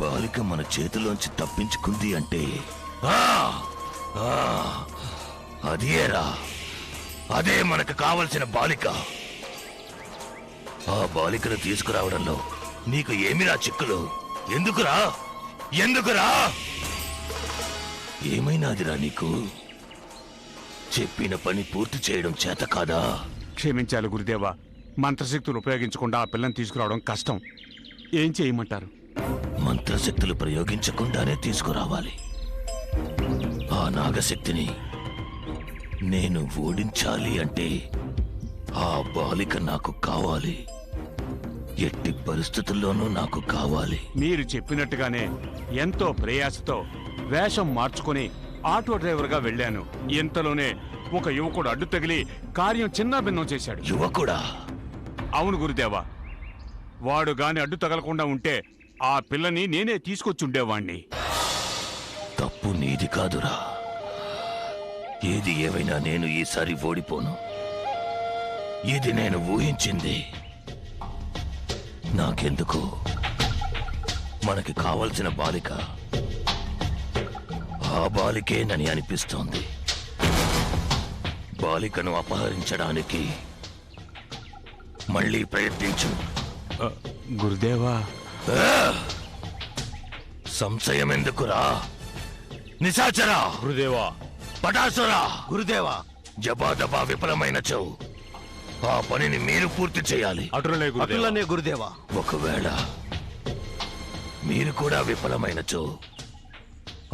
బాలిక మన చేతిలోంచి తప్పించుకుంది అంటే అదేరా, అదే మనకు కావలసిన బాలిక. ఆ బాలికను తీసుకురావడంలో నీకు ఏమిరా చిక్కులు? ఎందుకురా? ఏమైనాదిరా నీకు? చెప్పిన పని పూర్తి చేయడం చేత కాదా? క్షమించాలి గురుదేవా, మంత్రశక్తులు ఉపయోగించకుండా ఆ పిల్లని తీసుకురావడం కష్టం. ఏం చేయమంటారు? మంత్రశక్తులు ప్రయోగించకుండానే తీసుకురావాలి. ఆ నాగశక్తిని నేను ఓడించాలి అంటే ఆ బాలిక నాకు కావాలి. ఎట్టి పరిస్థితుల్లోనూ నాకు కావాలి. మీరు చెప్పినట్టుగానే ఎంతో ప్రయాసతో వేషం మార్చుకుని ఆటో డ్రైవర్గా వెళ్ళాను. ఇంతలోనే ఒక యువకుడు అడ్డు తగిలి కార్యం చిన్నాభిన్నం చేశాడు. యువకుడా? అవును గురుదేవా, వాడు గాని అడ్డు తగలకుండా ఉంటే ఆ పిల్లని నేనే తీసుకొచ్చుండేవాణ్ణి. తప్పు నీది కాదురా. ఏది ఏమైనా నేను ఈసారి ఓడిపోను. ఇది నేను ఊహించింది. నాకెందుకు మనకి కావలసిన బాలిక ఆ బాలికేనని అనిపిస్తోంది. బాలికను అపహరించడానికి మళ్ళీ ప్రయత్నించు. గురుదేవా, సంశయం ఎందుకురా? నిశాచరా! గురుదేవా! పటాసురా! గురుదేవా! జబాదబా విఫలమైనచో ఆ పనిని మీరు పూర్తి చేయాలి. అటులనే గురుదేవా. ఒకవేళ మీరు కూడా విఫలమైనచో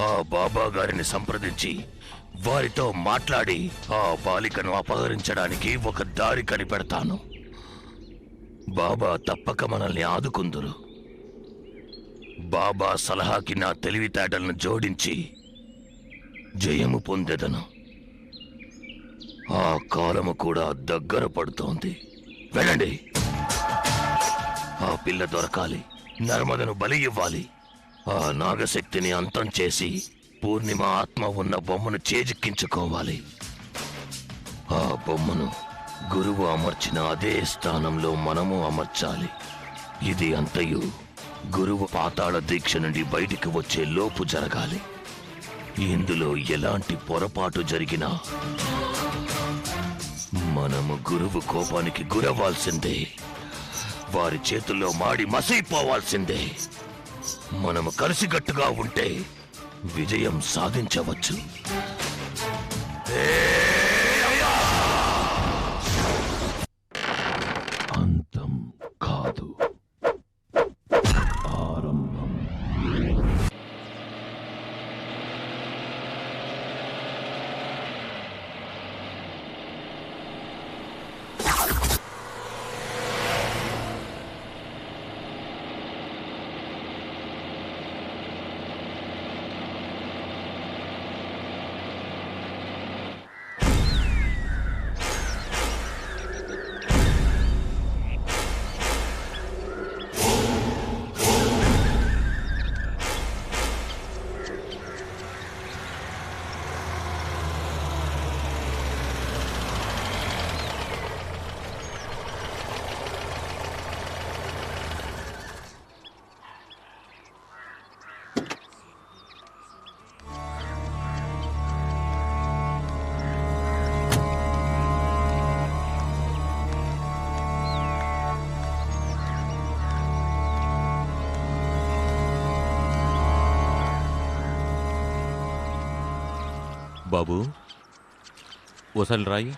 ఆ బాబా గారిని సంప్రదించి వారితో మాట్లాడి ఆ బాలికను అపహరించడానికి ఒక దారి కనిపెడతాను. బాబా తప్పక మనల్ని ఆదుకుందురు. బాబా సలహాకి నా తెలివితేటలను జోడించి జయము పొందెదను. ఆ కాలము కూడా దగ్గర పడుతోంది. వెళ్ళండి. ఆ పిల్ల దొరకాలి. నర్మదను బలి ఇవ్వాలి. ఆ నాగశక్తిని అంతం చేసి పూర్ణిమ ఆత్మ ఉన్న బొమ్మను చేజిక్కించుకోవాలి. ఆ బొమ్మను గురువు అమర్చిన అదే స్థానంలో మనము అమర్చాలి. ఇది అంతయు గురువు పాతాళ దీక్ష నుండి బయటికి వచ్చే లోపు జరగాలి. ఇందులో ఎలాంటి పొరపాటు జరిగినా మనము గురువు కోపానికి గురవ్వాల్సిందే. వారి చేతుల్లో మాడి మసైపోవాల్సిందే. మనము కలిసికట్టుగా ఉంటే విజయం సాధించవచ్చు. అంతం కాదు, ఆరంభం. బాబు, ఓసారి రాయి.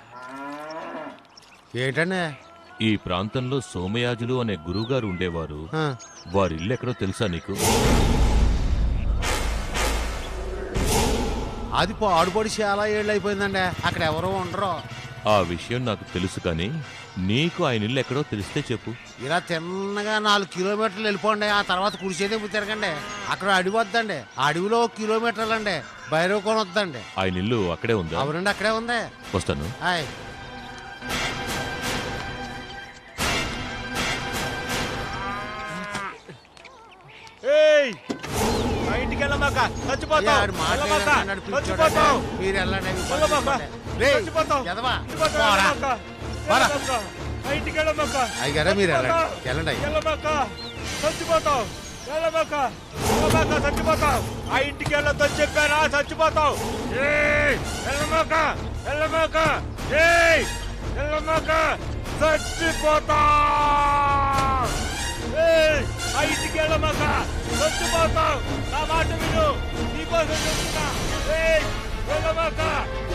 ఏంటండి? ఈ ప్రాంతంలో సోమయాజులు అనే గురువుగారు ఉండేవారు. వారి ఇల్లు ఎక్కడో తెలుసా నీకు? అది పాడుపడి చాలా ఏళ్ళు అయిపోయిందండి. అక్కడ ఎవరో ఉండరు. ఆ విషయం నాకు తెలుసు, కానీ నీకు ఆయన ఇల్లు ఎక్కడో తెలిస్తే చెప్పు. ఇలా తిన్నగా 4 కిలోమీటర్లు వెళ్ళిపోండి. ఆ తర్వాత కుడిచేదే తిరగండి. అక్కడ అడవి వద్దండి. ఆ అడవిలో 1 కిలోమీటర్లండి భైరవ కోన వద్దండి. ఆయన ఇల్లు అక్కడే ఉందా? అవునండి, అక్కడే ఉంది. వస్తాను. హాయ్. ఇంటికి వెళ్ళమాక, చచ్చిపోతావు. మీరు వెళ్ళండి. అయ్యారా మీరు వెళ్ళండి. చచ్చిపోతావు. వెళ్ళమాక చచ్చిపోతావు. ఆ ఇంటికి వెళ్ళొద్దని చెప్పానా, చచ్చిపోతావు. వెళ్ళమాక చచ్చిపోతా. ఆ ఇంటికి వెళ్ళమాక చచ్చిపోతావు. నా మాట విను, నీకోసం చెప్తున్నా. వెళ్ళమాక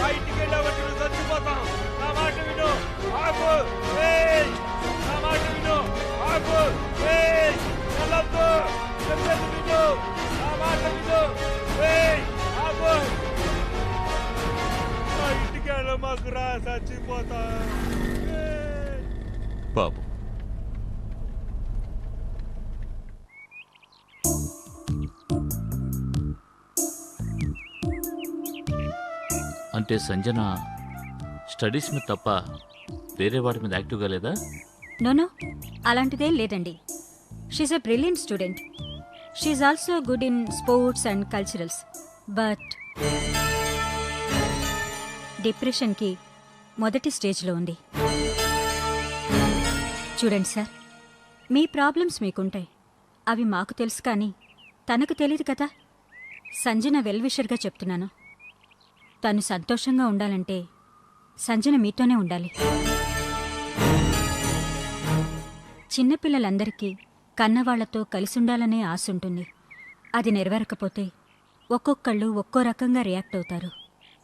ఆ ఇంటికి వెళ్ళావంటే నువ్వు చచ్చిపోతావు. నా మాట విను, ఆగు. నా మాట విను, ఆగు. వెళ్ళొద్దు, చెప్పేది విను, నా మాట విను. ఆగు. ఆ ఇంటికి వెళ్ళమాకు రా, చచ్చిపోతా. బాబు అంటే సంజన స్టడీస్ మీద తప్ప వేరే వాటి మీద యాక్టివ్గా లేదా? నోనో, అలాంటిదేం లేదండి. She's a brilliant student. She's also good in sports and culturals. But డిప్రెషన్కి మొదటి స్టేజ్లో ఉంది. చూడండి సార్, మీ ప్రాబ్లమ్స్ మీకుంటాయి, అవి మాకు తెలుసు, కానీ తనకు తెలియదు కదా. సంజన వెల్విషర్గా చెప్తున్నాను. తను సంతోషంగా ఉండాలంటే సంజన మీతోనే ఉండాలి. చిన్నపిల్లలందరికీ కన్నవాళ్లతో కలిసుండాలనే ఆశ ఉంటుంది. అది నెరవేరకపోతే ఒక్కొక్కళ్ళు ఒక్కో రకంగా రియాక్ట్ అవుతారు.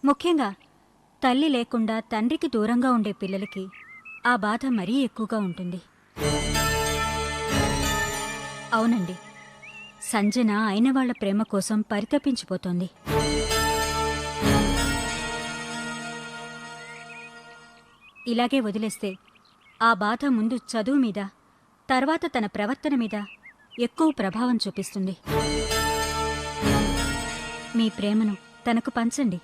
ముఖ్యంగా తల్లి లేకుండా తండ్రికి దూరంగా ఉండే పిల్లలకి ఆ బాధ మరీ ఎక్కువగా ఉంటుంది. అవునండి, సంజన అయిన వాళ్ల ప్రేమ కోసం పరితపించిపోతోంది. ఇలాగే వదిలేస్తే ఆ బాధ ముందు చదువు మీద, తర్వాత తన ప్రవర్తన మీద ఎక్కువ ప్రభావం చూపిస్తుంది. మీ ప్రేమను తనకు పంచండి.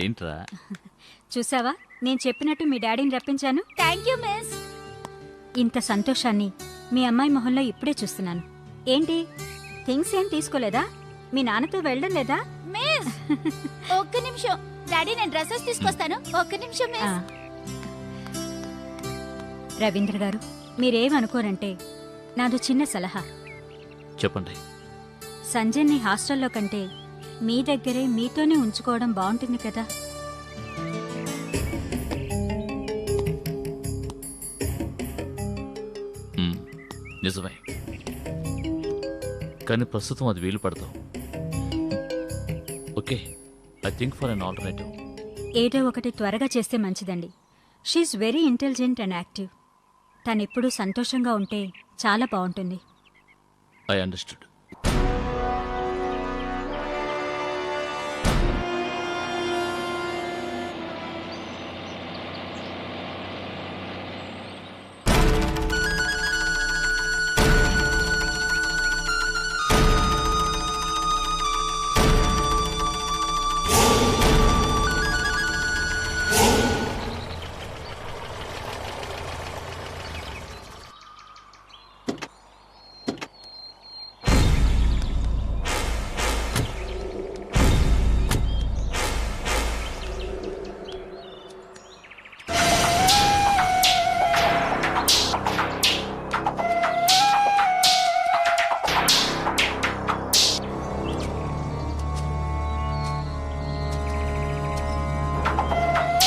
ఏంట్రా? చూసావా, నేను చెప్పినట్టు మీ డాడీని రప్పించాను. Thank you miss. ఇంత సంతోషాన్ని మీ అమ్మాయి మొహంలో ఇప్పుడే చూస్తున్నాను. ఏంటి, థింగ్స్ ఏం తీసుకోలేదా? మీ నాన్నతో వెళ్ళడం లేదా? మిస్ ఒక్క నిమిషం డాడీ, నేను డ్రెస్సెస్ తీసుకొస్తాను. ఒక్క నిమిషం ఆ. మిస్. రవీంద్ర గారు, మీరేమనుకోరంటే నాదో చిన్న సలహా. చెప్పండి. సంజయ్ని హాస్టల్లో కంటే మీ దగ్గరే మీతోనే ఉంచుకోవడం బాగుంటుంది కదా. నిజమే, కానీ ప్రస్తుతం అది వీలు పడతాం. Okay, I think for an alternative. ఏదో ఒకటి త్వరగా చేస్తే మంచిదండి. She's very intelligent and active. తనెప్పుడూ సంతోషంగా ఉంటే చాలా బాగుంటుంది. I understood.